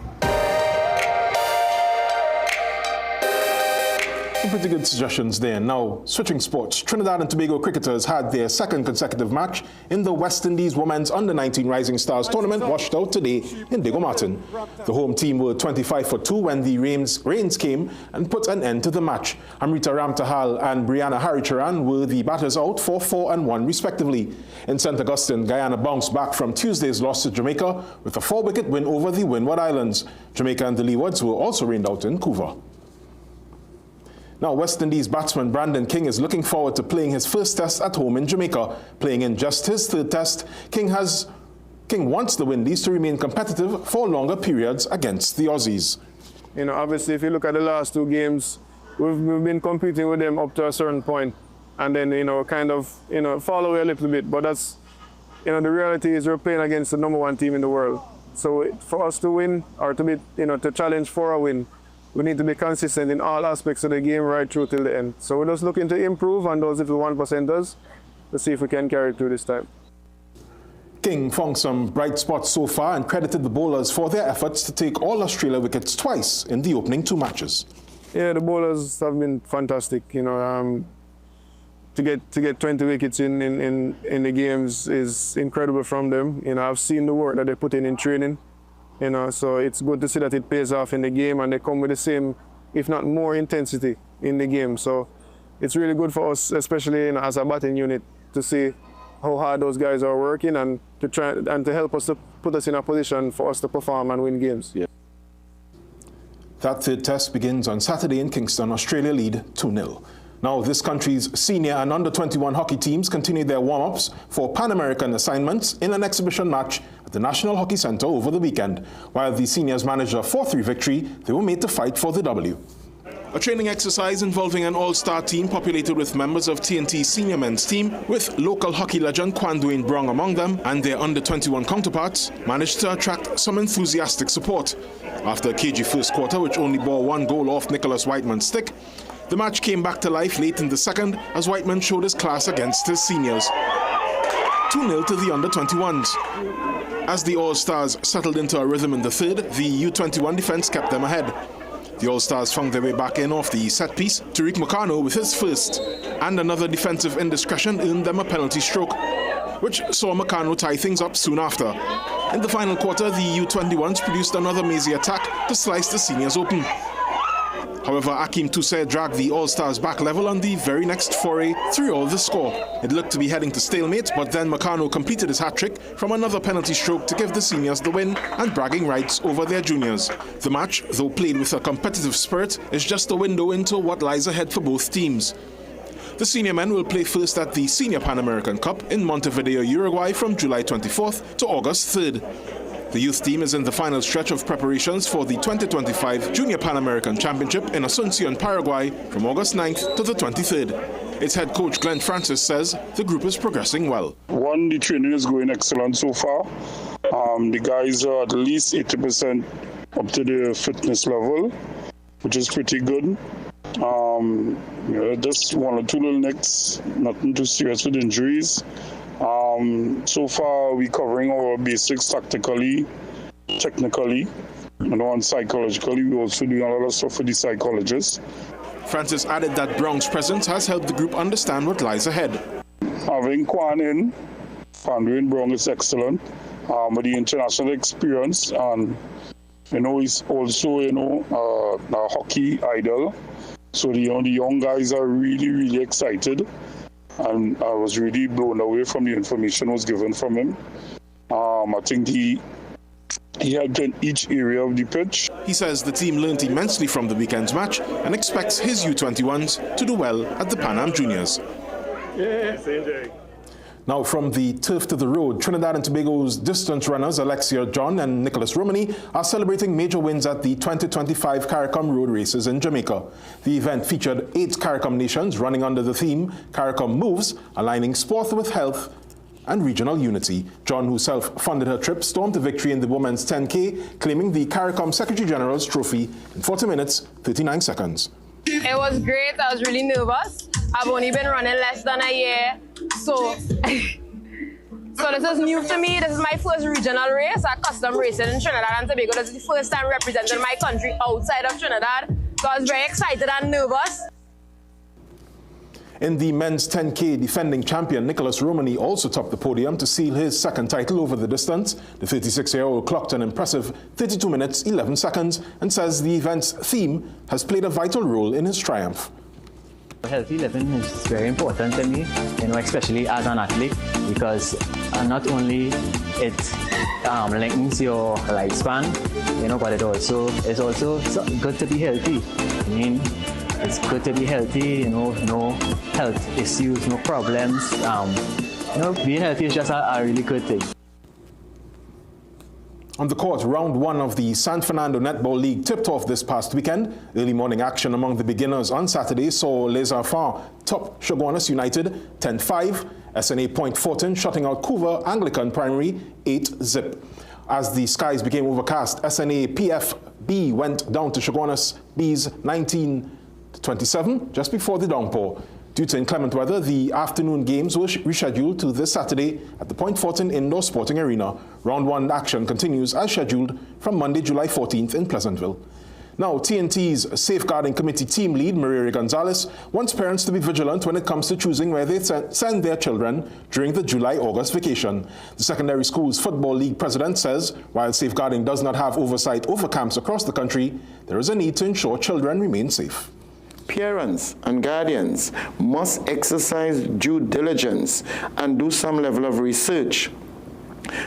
Some pretty good suggestions there. Now, switching sports, Trinidad and Tobago cricketers had their second consecutive match in the West Indies Women's Under-19 Rising Stars tournament washed out today in Diego Martin. The home team were 25 for 2 when the rains came and put an end to the match. Amrita Ramtahal and Brianna Haricharan were the batters out for 4 and 1 respectively. In St. Augustine, Guyana bounced back from Tuesday's loss to Jamaica with a 4-wicket win over the Windward Islands. Jamaica and the Leewards were also rained out in Couva. Now, West Indies batsman Brandon King is looking forward to playing his first test at home in Jamaica. Playing in just his third test, King wants the Windies to remain competitive for longer periods against the Aussies.
You know, obviously, if you look at the last 2 games, we've been competing with them up to a certain point, and then, you know, kind of, you know, fall away a little bit. But that's, you know, the reality is we're playing against the #1 team in the world. So for us to win, or to be, you know, to challenge for a win, we need to be consistent in all aspects of the game right through till the end. So we're just looking to improve on those little 1%ers to see if we can carry it through this time.
King found some bright spots so far and credited the bowlers for their efforts to take all Australia wickets twice in the opening 2 matches.
Yeah, the bowlers have been fantastic. You know, to get 20 wickets in the games is incredible from them. You know, I've seen the work that they put in training. You know, so it's good to see that it pays off in the game and they come with the same, if not more, intensity in the game. So it's really good for us, especially, you know, as a batting unit, to see how hard those guys are working and to try and to help us to put us in a position for us to perform and win games. Yeah.
That third test begins on Saturday in Kingston. Australia lead 2-0. Now, this country's senior and under-21 hockey teams continue their warm-ups for Pan-American assignments in an exhibition match at the National Hockey Centre over the weekend. While the seniors managed a 4-3 victory, they were made to fight for the W. A training exercise involving an all-star team populated with members of TNT's senior men's team, with local hockey legend Kwan Dwayne Brong among them and their under-21 counterparts, managed to attract some enthusiastic support. After a cagey first quarter, which only bore 1 goal off Nicholas Whiteman's stick, the match came back to life late in the second as Whiteman showed his class against his seniors. 2-0 to the under-21s. As the All-Stars settled into a rhythm in the third, the U21 defence kept them ahead. The All-Stars found their way back in off the set piece. Tariq Mukano with his first, and another defensive indiscretion earned them a penalty stroke, which saw Mukano tie things up soon after. In the final quarter, the U21s produced another mazy attack to slice the seniors open. However, Akeem Toussaint dragged the All-Stars back level on the very next foray, 3-all the score. It looked to be heading to stalemate, but then Meccano completed his hat-trick from another penalty stroke to give the seniors the win and bragging rights over their juniors. The match, though played with a competitive spirit, is just a window into what lies ahead for both teams. The senior men will play first at the Senior Pan American Cup in Montevideo, Uruguay from July 24th to August 3rd. The youth team is in the final stretch of preparations for the 2025 Junior Pan American Championship in Asunción, Paraguay from August 9th to the 23rd. Its head coach Glenn Francis says the group is progressing well.
One, the training is going excellent so far. The guys are at least 80% up to their fitness level, which is pretty good. Just one or two little nicks, nothing too serious with injuries. So far, we're covering our basics tactically, technically, and psychologically. We're also doing a lot of stuff with the psychologists.
Francis added that Brown's presence has helped the group understand what lies ahead.
Having Kwan doing Brown is excellent. With the international experience, and he's also a hockey idol. So the young guys are really, really excited. And I was really blown away from the information was given from him. I think he helped in each area of the pitch.
He says the team learned immensely from the weekend's match and expects his U21s to do well at the Pan Am Juniors. Now from the turf to the road, Trinidad and Tobago's distance runners Alexia John and Nicholas Romani are celebrating major wins at the 2025 CARICOM Road Races in Jamaica. The event featured 8 CARICOM nations running under the theme CARICOM Moves, aligning sport with health and regional unity. John, who self-funded her trip, stormed to victory in the women's 10K, claiming the CARICOM Secretary General's trophy in 40 minutes, 39 seconds.
It was great. I was really nervous. I've only been running less than a year, so this is new to me. This is my first regional race at custom racing in Trinidad and Tobago. This is the first time representing my country outside of Trinidad, so I was very excited and nervous.
In the men's 10K, defending champion Nicholas Romani also topped the podium to seal his second title over the distance. The 36-year-old clocked an impressive 32 minutes, 11 seconds and says the event's theme has played a vital role in his triumph.
Healthy living is very important to me, especially as an athlete, because not only it lengthens your lifespan, but it's also good to be healthy. It's good to be healthy, no health issues, no problems. Being healthy is just a really good thing.
On the court, round 1 of the San Fernando Netball League tipped off this past weekend. Early morning action among the beginners on Saturday saw Les Enfants top Chaguanas United 10-5, SNA Point Fortin shutting out Couva Anglican Primary 8-zip. As the skies became overcast, SNA PFB went down to Chaguanas B's 19-27 just before the downpour. Due to inclement weather, the afternoon games were rescheduled to this Saturday at the Point Fortin Indoor Sporting Arena. Round 1 action continues as scheduled from Monday, July 14th in Pleasantville. Now, TNT's Safeguarding Committee team lead, Maria Gonzalez, wants parents to be vigilant when it comes to choosing where they send their children during the July-August vacation. The Secondary Schools Football League president says, while safeguarding does not have oversight over camps across the country, there is a need to ensure children remain safe.
Parents and guardians must exercise due diligence and do some level of research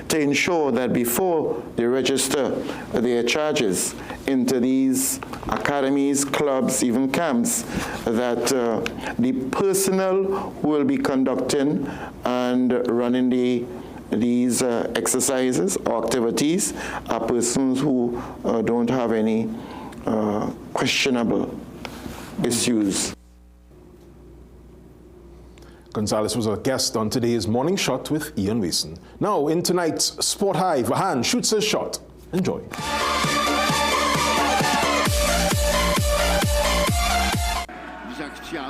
to ensure that before they register their charges into these academies, clubs, even camps, that the personnel who will be conducting and running these exercises or activities are persons who don't have any questionable issues.
Gonzalez was a guest on today's Morning Shot with Ian Wason. Now, in tonight's Sport High, Vahan shoots his shot. Enjoy.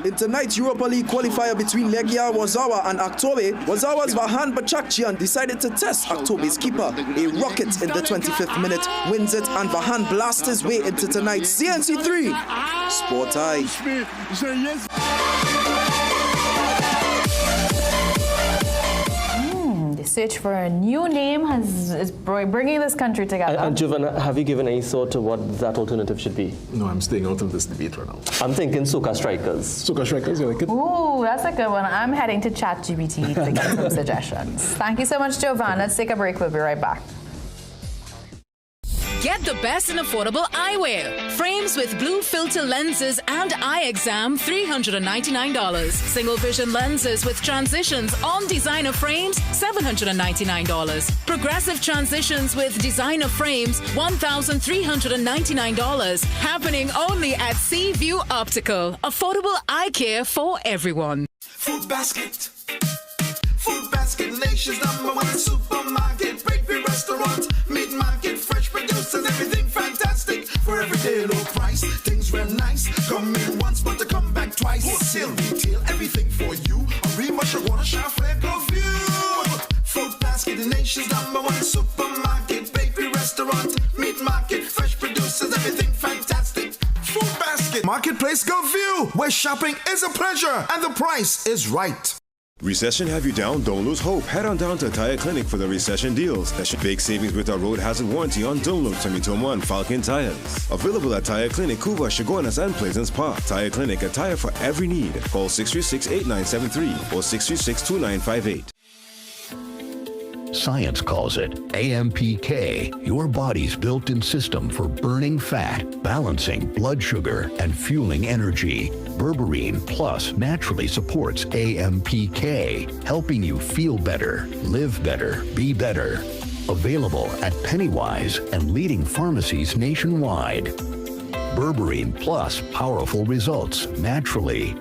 In tonight's Europa League qualifier between Legia Wazawa and Aktobe, Wazawa's Vahan Bachakchian decided to test Aktobe's keeper. A rocket in the 25th minute wins it, and Vahan blasts his way into tonight's CNC3 Sport High.
The search for a new name is bringing this country together.
And Jovan, have you given any thought to what that alternative should be?
No, I'm staying out of this debate right now.
I'm thinking Soca Strikers.
Soca Strikers, you like it?
Ooh, that's a good one. I'm heading to ChatGPT to get some suggestions. Thank you so much, Jovan. Let's take a break. We'll be right back.
Get the best in affordable eyewear. Frames with blue filter lenses and eye exam, $399. Single vision lenses with transitions on designer frames, $799. Progressive transitions with designer frames, $1,399. Happening only at Seaview Optical. Affordable eye care for everyone.
Food Basket. Food Basket, nation's #1 supermarket, bakery, restaurant, meat market, fresh producers, everything fantastic for everyday low price. Things real nice. Come in once, but to come back twice. Wholesale, retail, everything for you. A remush, I wanna shop, go view. Food Basket, the nation's #1 supermarket, bakery, restaurant, meat market, fresh producers, everything fantastic. Food Basket, Marketplace, go view, where shopping is a pleasure and the price is right.
Recession have you down? Don't lose hope. Head on down to Tire Clinic for the recession deals. Big savings with our road hazard warranty on Dunlop, Tomitoma, and Falcon tires. Available at Tire Clinic, Couva, Chaguanas, and Pleasance Park. Tire Clinic, a tire for every need. Call 636-8973 or 636-2958.
Science calls it AMPK, your body's built-in system for burning fat, balancing blood sugar, and fueling energy. Berberine Plus naturally supports AMPK, helping you feel better, live better, be better. Available at Pennywise and leading pharmacies nationwide. Berberine Plus, powerful results naturally.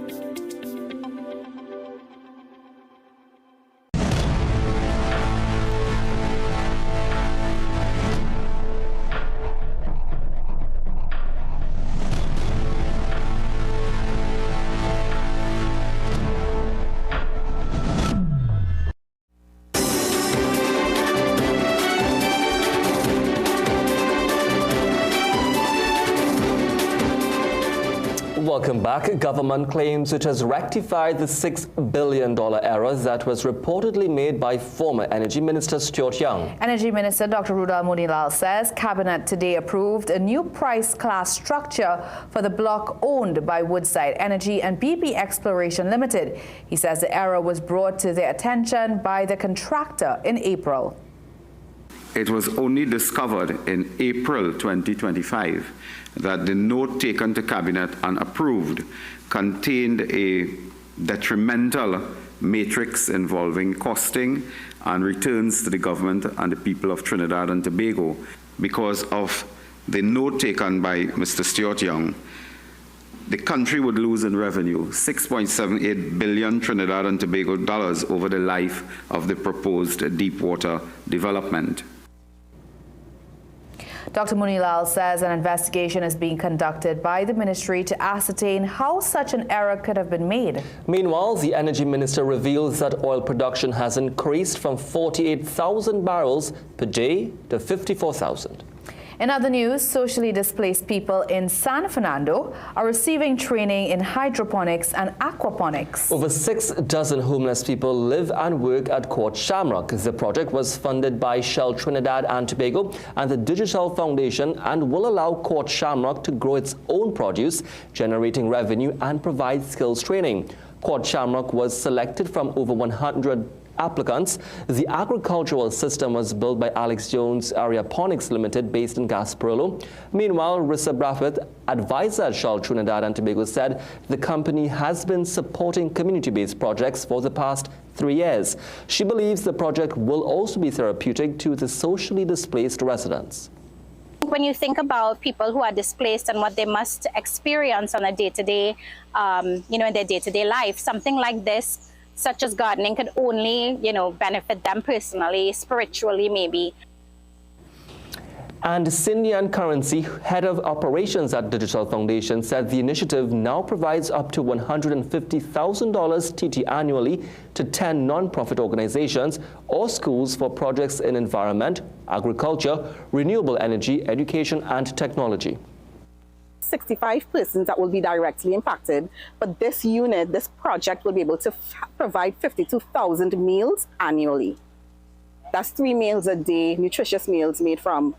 Welcome back. Government claims it has rectified the $6 billion error that was reportedly made by former Energy Minister Stuart Young.
Energy Minister Dr. Rudal Munilal says Cabinet today approved a new price class structure for the block owned by Woodside Energy and BP Exploration Limited. He says the error was brought to their attention by the contractor in April.
It was only discovered in April 2025 that the note taken to Cabinet and approved contained a detrimental matrix involving costing and returns to the government and the people of Trinidad and Tobago. Because of the note taken by Mr. Stuart Young, the country would lose in revenue $6.78 billion Trinidad and Tobago dollars over the life of the proposed deepwater development.
Dr. Munilal says an investigation is being conducted by the ministry to ascertain how such an error could have been made.
Meanwhile, the Energy Minister reveals that oil production has increased from 48,000 barrels per day to 54,000.
In other news, socially displaced people in San Fernando are receiving training in hydroponics and aquaponics.
Over 6 dozen homeless people live and work at Court Shamrock. The project was funded by Shell Trinidad and Tobago and the Digital Foundation and will allow Court Shamrock to grow its own produce, generating revenue and provide skills training. Court Shamrock was selected from over 100 applicants. The agricultural system was built by Alex Jones Aeroponics Limited based in Gasparilla. Meanwhile, Rissa Brathwaite, advisor at Shell Trinidad and Tobago, said the company has been supporting community-based projects for the past 3 years. She believes the project will also be therapeutic to the socially displaced residents.
When you think about people who are displaced and what they must experience on a day-to-day, in their day-to-day life, something like this, such as gardening, could only, benefit them personally, spiritually maybe.
And Cindy and Currency, head of operations at Digital Foundation, said the initiative now provides up to $150,000 TT annually to 10 non-profit organizations or schools for projects in environment, agriculture, renewable energy, education, and technology.
65 persons that will be directly impacted, but this unit, this project will be able to provide 52,000 meals annually. That's 3 meals a day, nutritious meals made from,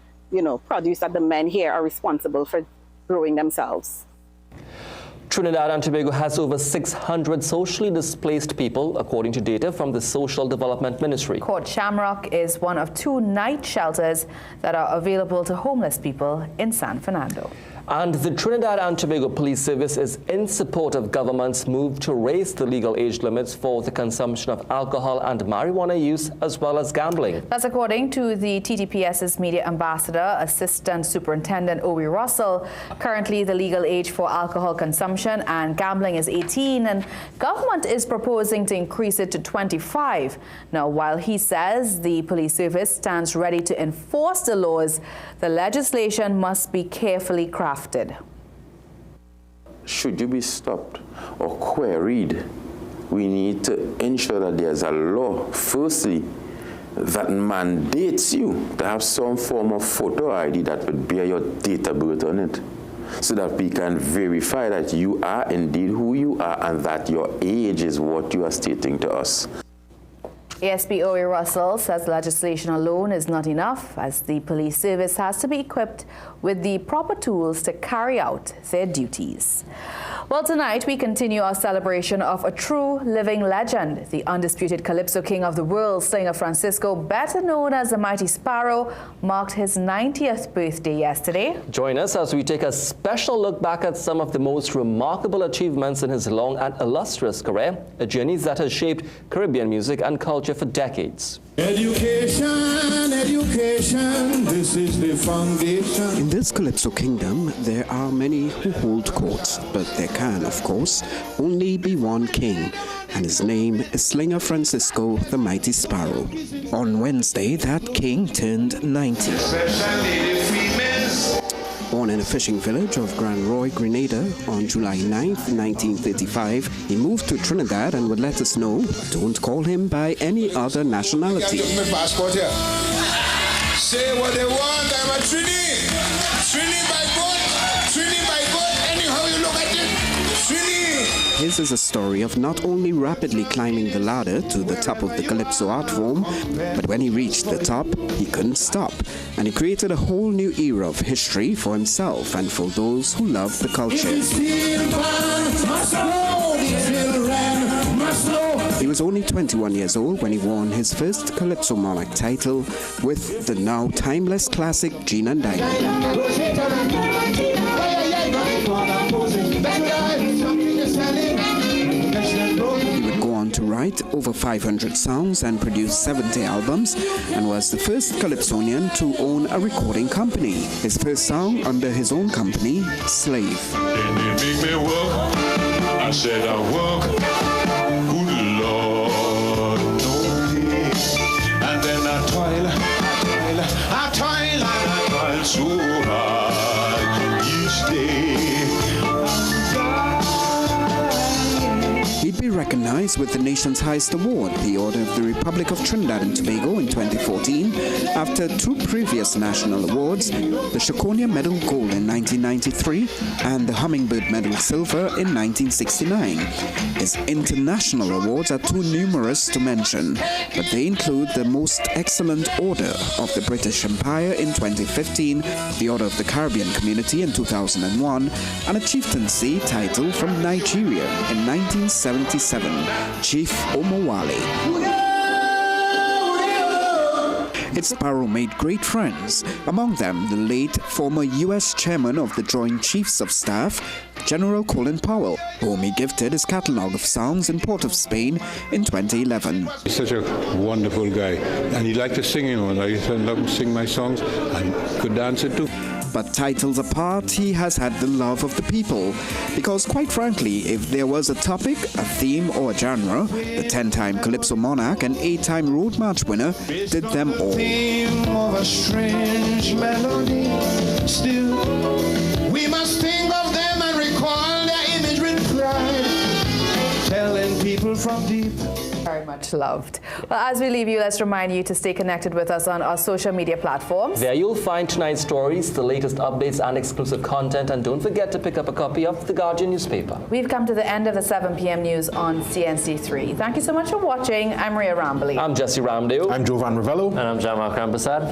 produce that the men here are responsible for growing themselves.
Trinidad and Tobago has over 600 socially displaced people, according to data from the Social Development Ministry.
Court Shamrock is one of 2 night shelters that are available to homeless people in San Fernando.
And the Trinidad and Tobago Police Service is in support of government's move to raise the legal age limits for the consumption of alcohol and marijuana use, as well as gambling.
That's according to the TTPS's media ambassador, Assistant Superintendent Owie Russell. Currently, the legal age for alcohol consumption and gambling is 18, and government is proposing to increase it to 25. Now, while he says the police service stands ready to enforce the laws, the legislation must be carefully crafted.
Should you be stopped or queried, we need to ensure that there's a law, firstly, that mandates you to have some form of photo ID that would bear your date of birth on it, so that we can verify that you are indeed who you are and that your age is what you are stating to us.
ASP Owie Russell says legislation alone is not enough, as the police service has to be equipped with the proper tools to carry out their duties. Well, tonight we continue our celebration of a true living legend. The undisputed Calypso king of the world, singer Francisco, better known as the Mighty Sparrow, marked his 90th birthday yesterday.
Join us as we take a special look back at some of the most remarkable achievements in his long and illustrious career, a journey that has shaped Caribbean music and culture for decades.
Education, education, this is the foundation.
In this Calypso kingdom, there are many who hold courts, but there can, of course, only be one king, and his name is Slinger Francisco, the Mighty Sparrow. On Wednesday, that king turned 90. Born in a fishing village of Grand Roy, Grenada, on July 9th, 1935, he moved to Trinidad and would let us know, don't call him by any other nationality.
My passport here. Say what they want, I'm a Trini. Trini by boat, anyhow you look at it. Trini.
His is a story of not only rapidly climbing the ladder to the top of the Calypso art form, but when he reached the top, he couldn't stop, and he created a whole new era of history for himself and for those who love the culture. He was only 21 years old when he won his first Calypso Monarch title with the now timeless classic Gin and Diamond. He would go on to write over 500 songs and produce 70 albums, and was the first Calypsonian to own a recording company. His first song under his own company, Slave.
They make me work. I said I work. Good Lord, no peace. And then I toil so hard each day.
He'd be recognized with the nation's highest award, the Order of the Republic of Trinidad and Tobago in 2014, after 2 previous national awards, the Shakonia Medal Gold in 1993 and the Hummingbird Medal Silver in 1969. His international awards are too numerous to mention, but they include the Most Excellent Order of the British Empire in 2015, the Order of the Caribbean Community in 2001, and a chieftaincy title from Nigeria in 1977, Chief Omowale. Its Sparrow made great friends, among them the late former U.S. Chairman of the Joint Chiefs of Staff, General Colin Powell, whom he gifted his catalogue of songs in Port of Spain in 2011.
He's such a wonderful guy, and he liked to sing, and I used to love him to sing my songs, and could dance it too.
But titles apart, he has had the love of the people, because quite frankly, if there was a topic, a theme or a genre, the 10-time Calypso Monarch and 8-time Road March winner did them all.
Theme of a strange melody. Still, we must think of them and recall their image with pride, telling people from deep.
Very much loved. Well, as we leave you, let's remind you to stay connected with us on our social media platforms.
There you'll find tonight's stories, the latest updates and exclusive content, and don't forget to pick up a copy of the Guardian newspaper.
We've come to the end of the 7 p.m. news on CNC3. Thank you so much for watching. I'm Maria Rambly.
I'm Jesse Ramdale.
I'm Jovan Ravello.
And I'm Jamal Krampasad.